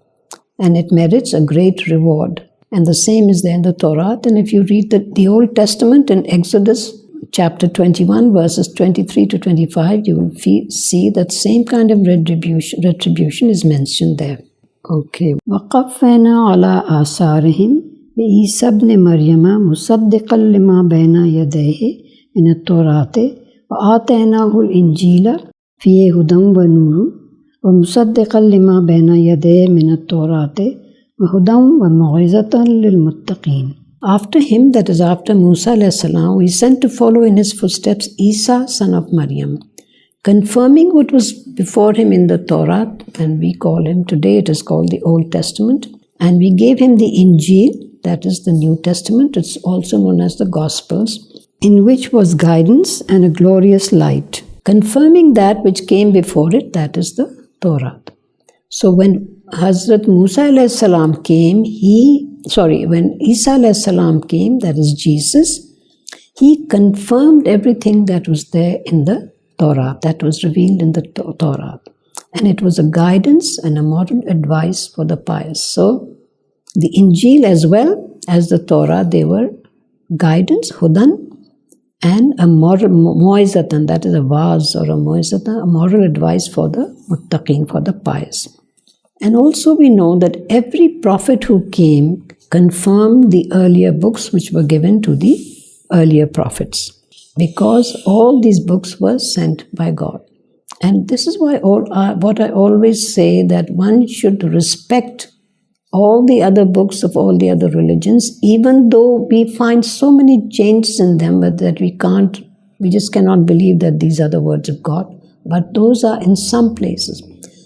And it merits a great reward. And the same is there in the Torah. And if you read the Old Testament in Exodus chapter 21, verses 23 to 25, you will see that same kind of retribution is mentioned there. Okay. وَقَفَّيْنَا عَلَىٰ آثَارِهِمْ بِعِيسَى ابْنِ مَرْيَمَ مُصَدِّقًا لِمَا بَيْنَ يَدَيْهِ مِنَ التَّوْرَاةِ وَآتَيْنَاهُ الْإِنْجِيلَ فِيهِ هُدًى وَنُورٌ وَمُصَدِّقًا لِمَا بَيْنَ يَدَيْهِ مِنَ التَّوْرَاةِ وَهُدًى وَمَوْعِظَةً لِلْمُتَّقِينَ. After him, that is after Musa a.s., we sent to follow in his footsteps Isa, son of Maryam, confirming what was before him in the Torah, and we call him today, it is called the Old Testament, and we gave him the Injil, that is the New Testament, it's also known as the Gospels, in which was guidance and a glorious light, confirming that which came before it, that is the Torah. So when Hazrat Musa a.s. came, when Isa a.s. came, that is Jesus, he confirmed everything that was there in the Torah, that was revealed in the Torah. And it was a guidance and a moral advice for the pious. So the Injil as well as the Torah, they were guidance, hudan, and a moral mu'izatan, that is a vaz or a mu'izatan, a moral advice for the muttaqeen, for the pious. And also we know that every prophet who came confirmed the earlier books which were given to the earlier prophets, because all these books were sent by God. And this is why what I always say, that one should respect all the other books of all the other religions, even though we find so many changes in them, but that we just cannot believe that these are the words of God. But those are in some places.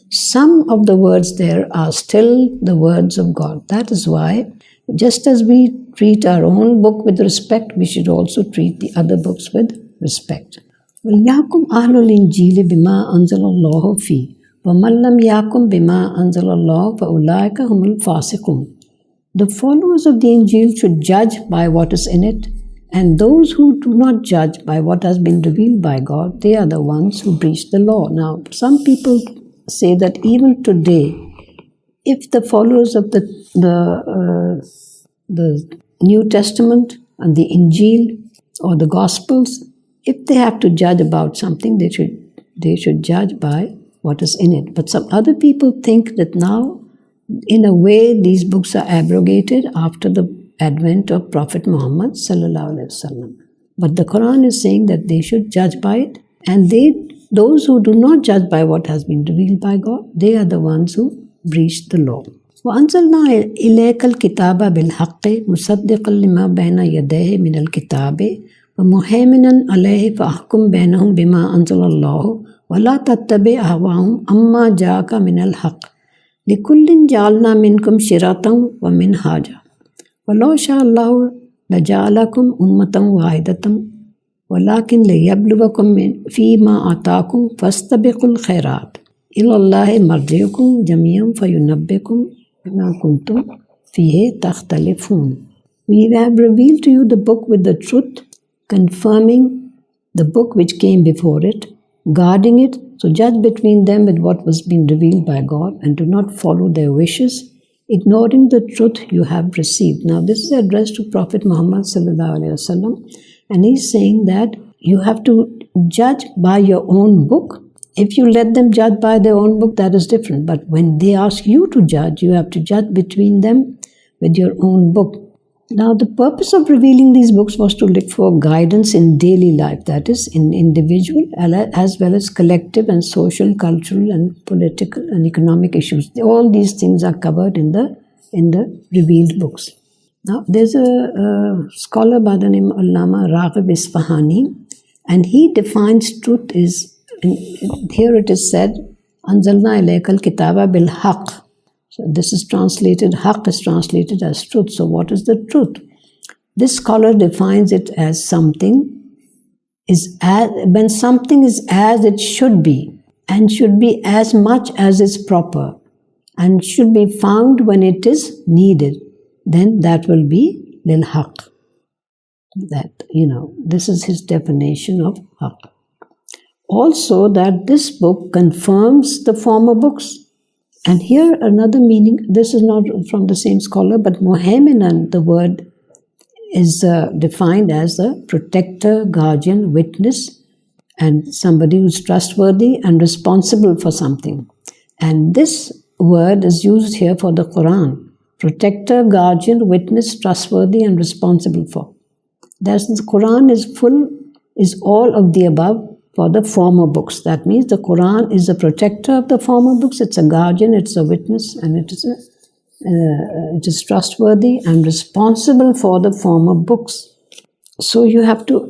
Some of the words there are still the words of God. That is why, just as we treat our own book with respect, we should also treat the other books with respect. وَلْيَحْكُمْ أَهْلُ الْإِنْجِيلِ بِمَا أَنزَلَ اللَّهُ فِيهِ وَمَنْ لَمْ يَحْكُمْ بِمَا أَنزَلَ اللَّهُ فَأُولَٰئِكَ هُمُ الْفَاسِقُونَ. The followers of the Injil should judge by what is in it, and those who do not judge by what has been revealed by God, they are the ones who breach the law. Now, some people say that even today, if the followers of the New Testament and the Injil or the Gospels, if they have to judge about something, they should judge by what is in it. But some other people think that now, in a way, these books are abrogated after the advent of Prophet Muhammad sallallahu alaihi wasallam. But the Quran is saying that they should judge by it, and those who do not judge by what has been revealed by God, they are the ones who breach the law. وَأَنزَلْنَا إِلَيْكَ الْكِتَابَ بِالْحَقِّ مُصَدِّقًا لِمَا بَيْنَ يَدَيْهِ مِنَ الْكِتَابِ وَمُهَيْمِنًا عَلَيْهِ فَأَحْكُمْ بَيْنَهُمْ بِمَا أَنزَلَ اللَّهُ وَلَا تَتَّبِعْ أَهْوَاءَهُمْ عَمَّا جَاءَكَ مِنَ الْحَقِّ لِكُلٍّ جَعَلْنَا مِنكُمْ شِرْعَةً وَمِنْهَاجًا وَلَوْ شَاءَ اللَّهُ لَجَعَلَكُمْ أُمَّةً وَاحِدَةً وَلَكِنْ لِيَبْلُوَكُمْ فِيمَا آتَاكُمْ فَاسْتَبِقُوا الْخَيْرَاتِ إِلَى اللَّهِ مَرْجِعُكُمْ جَمِيعًا فَيُنَبِّئُكُم بِمَا كُنتُمْ فِيهِ تَخْتَلِفُونَ. We have revealed to you the book with the truth, confirming the book which came before it, guarding it. So judge between them with what was being revealed by God, and do not follow their wishes, ignoring the truth you have received. Now this is addressed to Prophet Muhammad sallallahu alaihi wasallam, and he's saying that you have to judge by your own book. If you let them judge by their own book, that is different. But when they ask you to judge, you have to judge between them with your own book. Now, the purpose of revealing these books was to look for guidance in daily life, that is, in individual as well as collective and social, cultural, and political and economic issues. All these things are covered in the revealed books. Now, there's a scholar by the name of Allama Raghib Isfahani, and he defines truth is, here it is said, Anzalna ilaykal kitaba bil haqq. So this is translated, haqq is translated as truth. So what is the truth? This scholar defines it as when something is as it should be, and should be as much as is proper, and should be found when it is needed, then that will be lil haqq. That, this is his definition of haqq. Also, that this book confirms the former books. And here another meaning, this is not from the same scholar, but muhaiminan, the word is defined as a protector, guardian, witness, and somebody who's trustworthy and responsible for something. And this word is used here for the Quran. Protector, guardian, witness, trustworthy, and responsible for. That's the Quran is all of the above for the former books. That means the Quran is a protector of the former books, it's a guardian, it's a witness, and it is trustworthy and responsible for the former books. So you have to,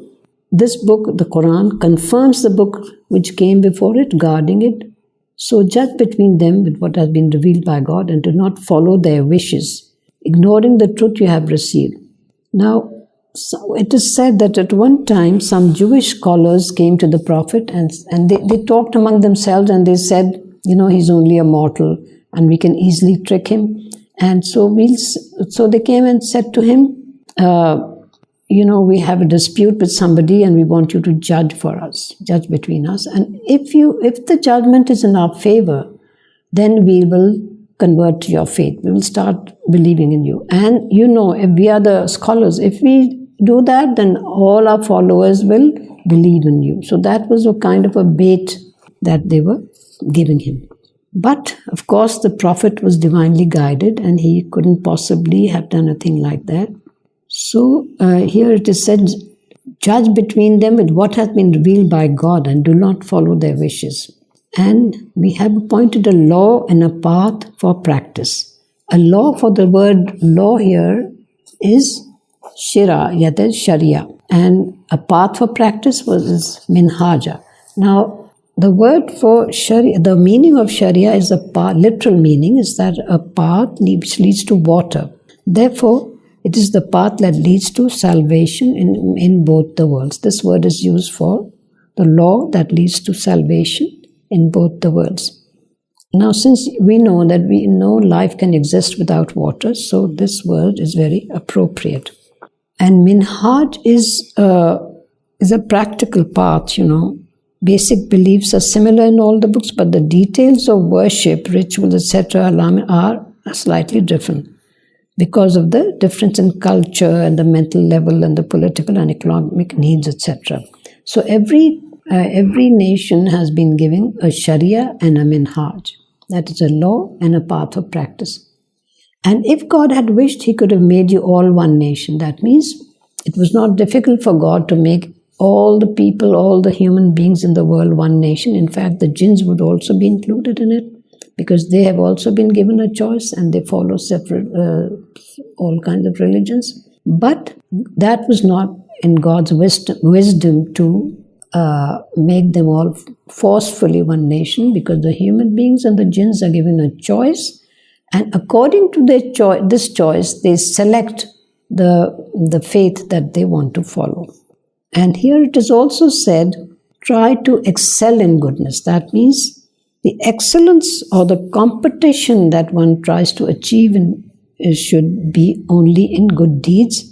this book, the Quran, confirms the book which came before it, guarding it. So judge between them with what has been revealed by God, and do not follow their wishes, ignoring the truth you have received. Now, so it is said that at one time some Jewish scholars came to the Prophet and they talked among themselves, and they said, he's only a mortal and we can easily trick him. And so they came and said to him, we have a dispute with somebody and we want you to judge between us. And if the judgment is in our favor, then we will convert to your faith. We will start believing in you. And if we are the scholars, if we do that, then all our followers will believe in you. So that was a kind of a bait that they were giving him. But, of course, the Prophet was divinely guided and he couldn't possibly have done a thing like that. So here it is said, judge between them with what has been revealed by God and do not follow their wishes. And we have appointed a law and a path for practice. A law, for the word law here is shira, that is sharia. And a path for practice is minhaja. Now, the word for sharia, the meaning of sharia is a path, literal meaning is that a path which leads to water. Therefore, it is the path that leads to salvation in both the worlds. This word is used for the law that leads to salvation in both the worlds. Now, since we know that we know life can exist without water, so this word is very appropriate. And minhaj is a practical path, Basic beliefs are similar in all the books, but the details of worship, rituals, etc. are slightly different because of the difference in culture and the mental level and the political and economic needs, etc. So every nation has been given a sharia and a minhaj. That is a law and a path of practice. And if God had wished, he could have made you all one nation. That means it was not difficult for God to make all the people, all the human beings in the world one nation. In fact, the jinns would also be included in it because they have also been given a choice and they follow separate, all kinds of religions. But that was not in God's wisdom to make them all forcefully one nation, because the human beings and the jinns are given a choice, and according to their this choice, they select the faith that they want to follow. And here it is also said, try to excel in goodness. That means the excellence or the competition that one tries to achieve should be only in good deeds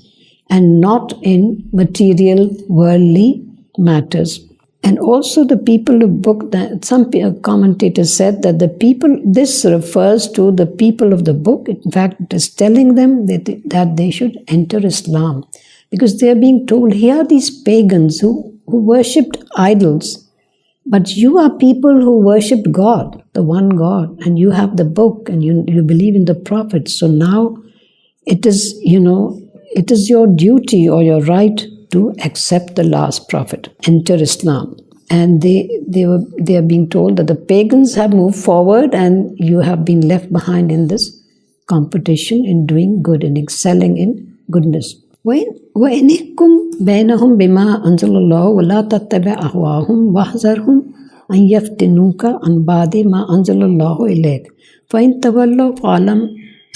and not in material, worldly matters. And also the people who book that, some commentators said that the people, this refers to the people of the book. In fact, it is telling them that they should enter Islam. Because they are being told, here are these pagans who worshipped idols, but you are people who worshipped God, the one God, and you have the book and you believe in the prophets. So now it is, it is your duty or your right to accept the last prophet, enter Islam. And they are being told that the pagans have moved forward and you have been left behind in this competition in doing good and excelling in goodness. وَإِنْ احْكُمْ بَيْنَهُمْ بِمَا أَنزَلَ اللَّهُ وَلَا تَتَّبِعْ أَهْوَاءَهُمْ وَاحْذَرْهُمْ أَنْ يَفْتِنُوكَ عَنْ بَعْدِ مَا أَنزَلَ اللَّهُ إِلَيْكَ فَإِنْ تَوَلَّوْا فَاعْلَمْ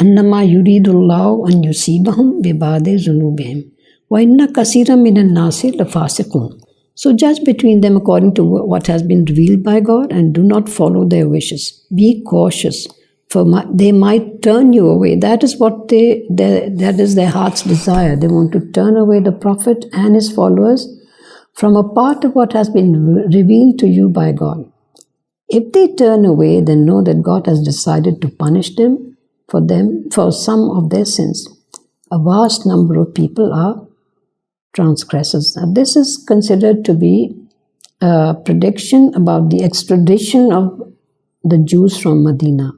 أَنَّمَا يُرِيدُ اللَّهُ أَنْ يُصِيبَهُمْ بِبَعْضِ ذُنُوبِهِمْ وَإِنَّ كَثِيرًا مِنَ النَّاسِ لَفَاسِقُونَ. So judge between them according to what has been revealed by God and do not follow their wishes. Be cautious, for they might turn you away. That is what that is their heart's desire. They want to turn away the Prophet and his followers from a part of what has been revealed to you by God. If they turn away, then know that God has decided to punish them for some of their sins. A vast number of people are transgressors. Now, this is considered to be a prediction about the extradition of the Jews from Medina.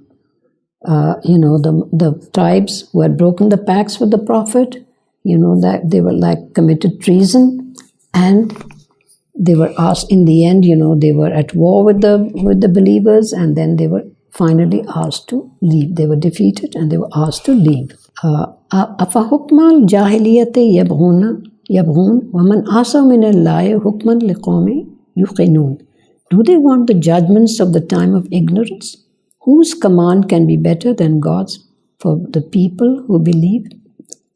The tribes who had broken the pacts with the Prophet, that they were committed treason, and they were asked in the end, they were at war with the believers, and then they were finally asked to leave. They were defeated and they were asked to leave. أَفَحُكْمَ الْجَاهِلِيَّةِ يَبْغُونَ وَمَنْ أَحْسَنُ مِنَ اللَّهِ حُكْمًا لِقَوْمٍ يُوقِنُونَ. Do they want the judgments of the time of ignorance? Whose command can be better than God's for the people who believe?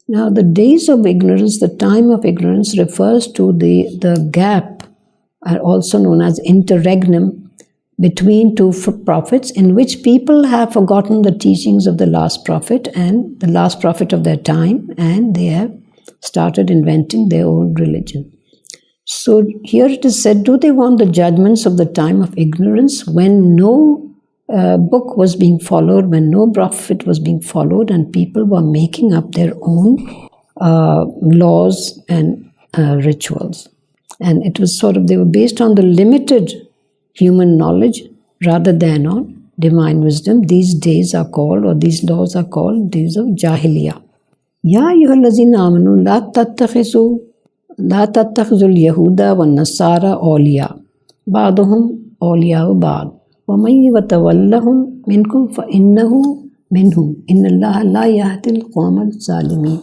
Now, the days of ignorance, the time of ignorance, refers to the gap, also known as interregnum, between two prophets, in which people have forgotten the teachings of the last prophet and the last prophet of their time, and they have started inventing their own religion. So here it is said, do they want the judgments of the time of ignorance when no book was being followed, when no prophet was being followed, and people were making up their own laws and rituals. And it was they were based on the limited human knowledge rather than on divine wisdom. These days are called, or these laws are called, days of Jahiliyyah. Ya ayyuhallazina amanu la tattakhizul yahuda wan nasara awliya ba'duhum awliya'u ba'd wa man yatawallahum minkum fa innahu minhum innallaha la yahdil qawmal zalimin.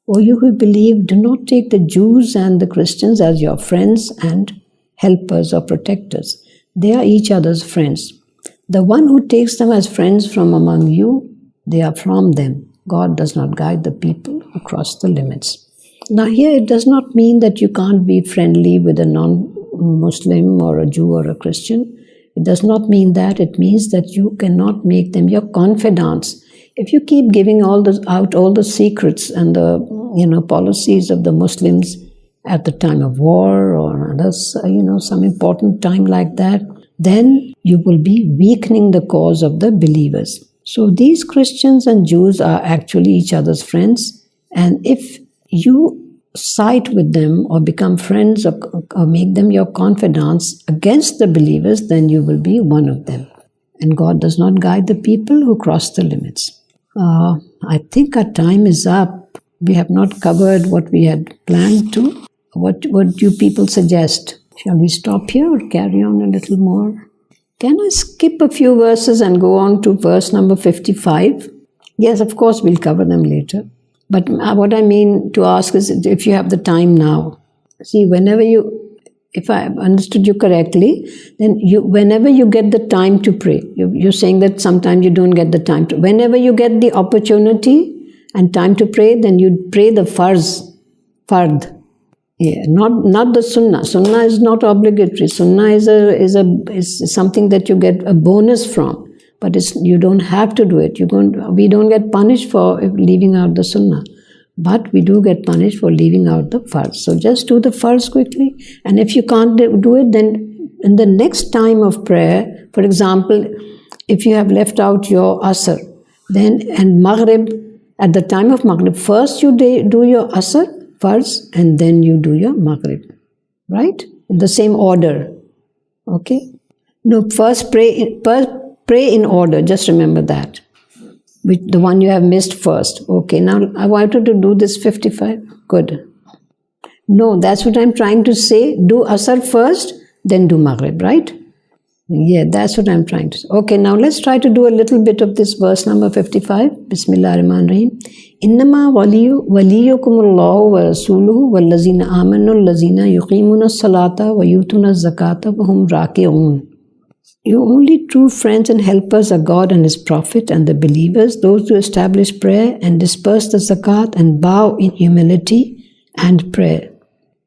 O you who believe, do not take the Jews and the Christians as your friends and helpers or protectors. They are each other's friends. The one who takes them as friends from among you, they are from them. God does not guide the people who cross the limits. Now here it does not mean that you can't be friendly with a non-Muslim or a Jew or a Christian. It does not mean that. It means that you cannot make them your confidants. If you keep giving out all the secrets and the policies of the Muslims at the time of war or others, some important time like that, then you will be weakening the cause of the believers. So these Christians and Jews are actually each other's friends, and if you side with them or become friends or make them your confidants against the believers, then you will be one of them. And God does not guide the people who cross the limits. I think our time is up. We have not covered what we had planned to. What do people suggest? Shall we stop here or carry on a little more? Can I skip a few verses and go on to verse number 55? Yes, of course, we'll cover them later. But what I mean to ask is if you have the time now. See, if I understood you correctly, then whenever you get the time to pray, you're saying that sometimes you don't get the time to. Whenever you get the opportunity and time to pray, then you pray the fard. Yeah, not the sunnah. Sunnah is not obligatory. Sunnah is something that you get a bonus from, but you don't have to do it. We don't get punished for leaving out the sunnah, but we do get punished for leaving out the farz. So just do the farz quickly, and if you can't do it, then in the next time of prayer, for example, if you have left out your asr, and maghrib, at the time of maghrib, first you do your asr, farz, and then you do your maghrib, right? In the same order, okay? No, first pray in order, just remember that. The one you have missed first. Okay, now I wanted to do this 55. Good. No, that's what I'm trying to say. Do asr first, then do maghrib, right? Yeah, that's what I'm trying to say. Okay, now let's try to do a little bit of this verse number 55. Bismillah ar-Rahman ar-Rahim. Innama waliyukumullahu wa rasuluhu wallazina amanu allazina yuqimuna salata wa yutuna zakata wa hum raki'un. Your only true friends and helpers are God and His Prophet and the believers, those who establish prayer and disperse the zakat and bow in humility and prayer.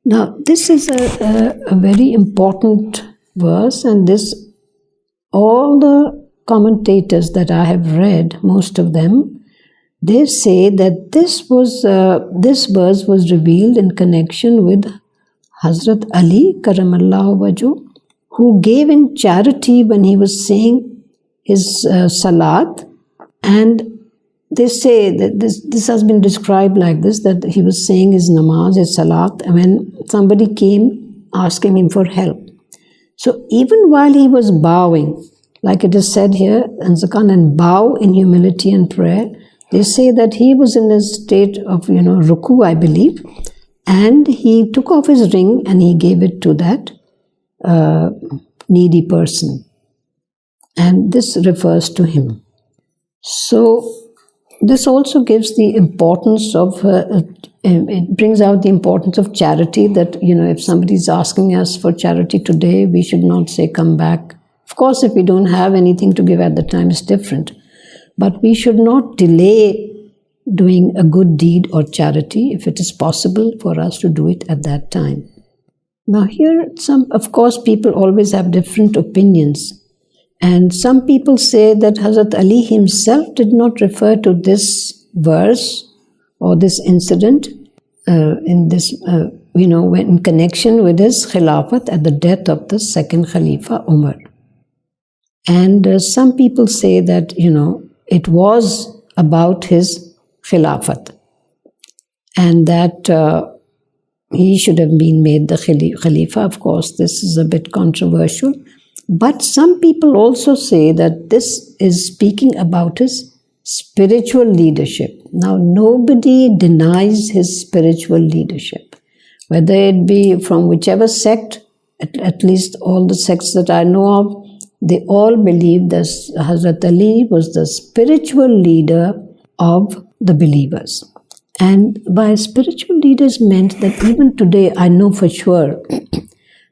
Now, this is a very important verse, and all the commentators that I have read, most of them, they say that this verse was revealed in connection with Hazrat Ali Karamallahu Wajhu, who gave in charity when he was saying his salat, and they say that this has been described like this, that he was saying his namaz, his salat, and when somebody came asking him for help. So even while he was bowing, like it is said here, and bow in humility and prayer, they say that he was in a state of, ruku, I believe, and he took off his ring and he gave it to that needy person, and this refers to him. So this also gives the importance of it brings out the importance of charity, that if somebody is asking us for charity today, we should not say come back. Of course, if we don't have anything to give at the time, it's different, but we should not delay doing a good deed or charity if it is possible for us to do it at that time. Now here, of course, people always have different opinions. And some people say that Hazrat Ali himself did not refer to this verse or this incident in connection with his Khilafat at the death of the second Khalifa Umar. And some people say that, it was about his Khilafat. and that he should have been made the Khalifa. Of course, this is a bit controversial. But some people also say that this is speaking about his spiritual leadership. Now, nobody denies his spiritual leadership, whether it be from whichever sect, at least all the sects that I know of, they all believe that Hazrat Ali was the spiritual leader of the believers. And by spiritual leaders meant that even today, I know for sure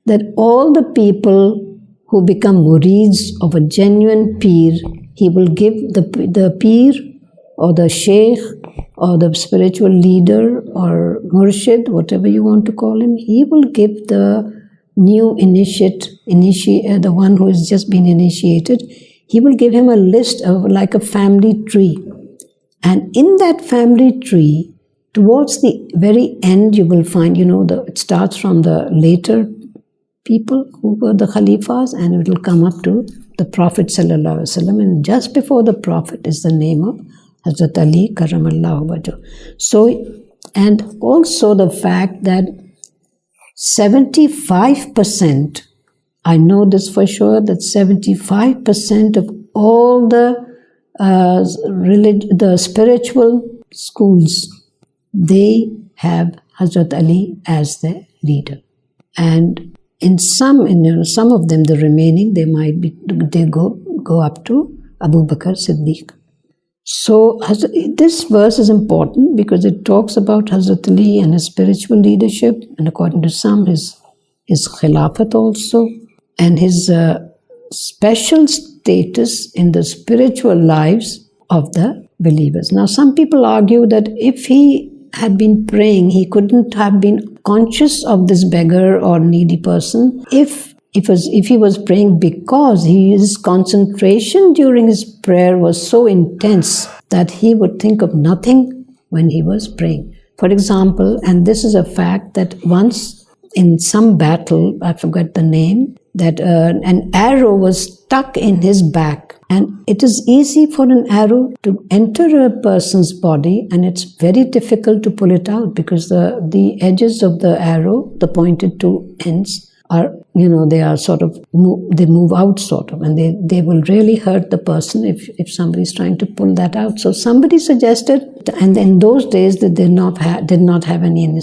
that all the people who become murids of a genuine peer, he will give the peer or the sheikh or the spiritual leader or murshid, whatever you want to call him, he will give the new initiate, the one who has just been initiated, he will give him a list of like a family tree. And in that family tree, towards the very end, you will find, it starts from the later people who were the Khalifas, and it will come up to the Prophet sallallahu alaihi wasallam. And just before the Prophet is the name of Hazrat Ali Karamallahu Wajhu. So, and also the fact that 75%, I know this for sure, that 75% of all the spiritual schools, they have Hazrat Ali as their leader. And in some of them, the remaining, they go up to Abu Bakr Siddiq. So this verse is important because it talks about Hazrat Ali and his spiritual leadership, and according to some, his khilafat also, and his special status in the spiritual lives of the believers. Now, some people argue that if he had been praying, he couldn't have been conscious of this beggar or needy person if he was praying, because his concentration during his prayer was so intense that he would think of nothing when he was praying. For example, and this is a fact, that once in some battle, I forget the name, that an arrow was stuck in his back. And it is easy for an arrow to enter a person's body, and it's very difficult to pull it out because the edges of the arrow, the pointed two ends, are, they are sort of, they move out sort of, and they will really hurt the person if somebody's trying to pull that out. So somebody suggested, and in those days they did not have any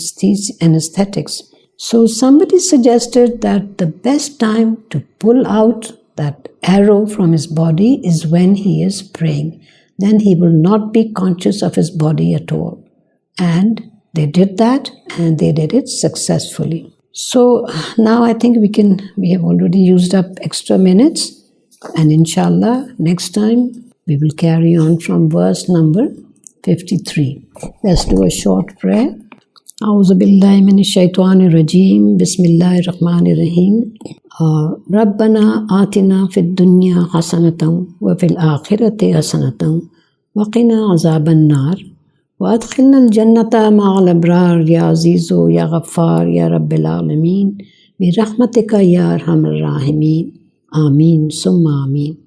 anesthetics. So somebody suggested that the best time to pull out that arrow from his body is when he is praying. Then he will not be conscious of his body at all. And they did that, and they did it successfully. So now I think we have already used up extra minutes, and inshallah next time we will carry on from verse number 53. Let's do a short prayer. A'udhu billahi minash shaitanir rajim. Bismillahir rahmanir rahim. Rabbana atina fid dunya hasanatan wa fil akhirati hasanatan wa qina azaban nar wa adkhilna al jannata ma'al abrar ya azizu ya ghaffar ya rabbil alamin bi rahmatika ya arhamar rahimin. Ameen summa ameen.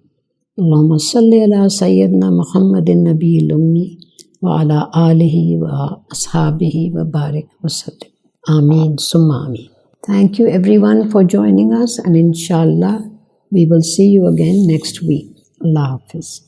Allahumma salli ala sayyidina Muhammadin nabiyil ummi wa ala alihi wa ashabihi wa barik wa sallim. Ameen summa ameen. Thank you everyone for joining us, and inshallah we will see you again next week. Allah Hafiz.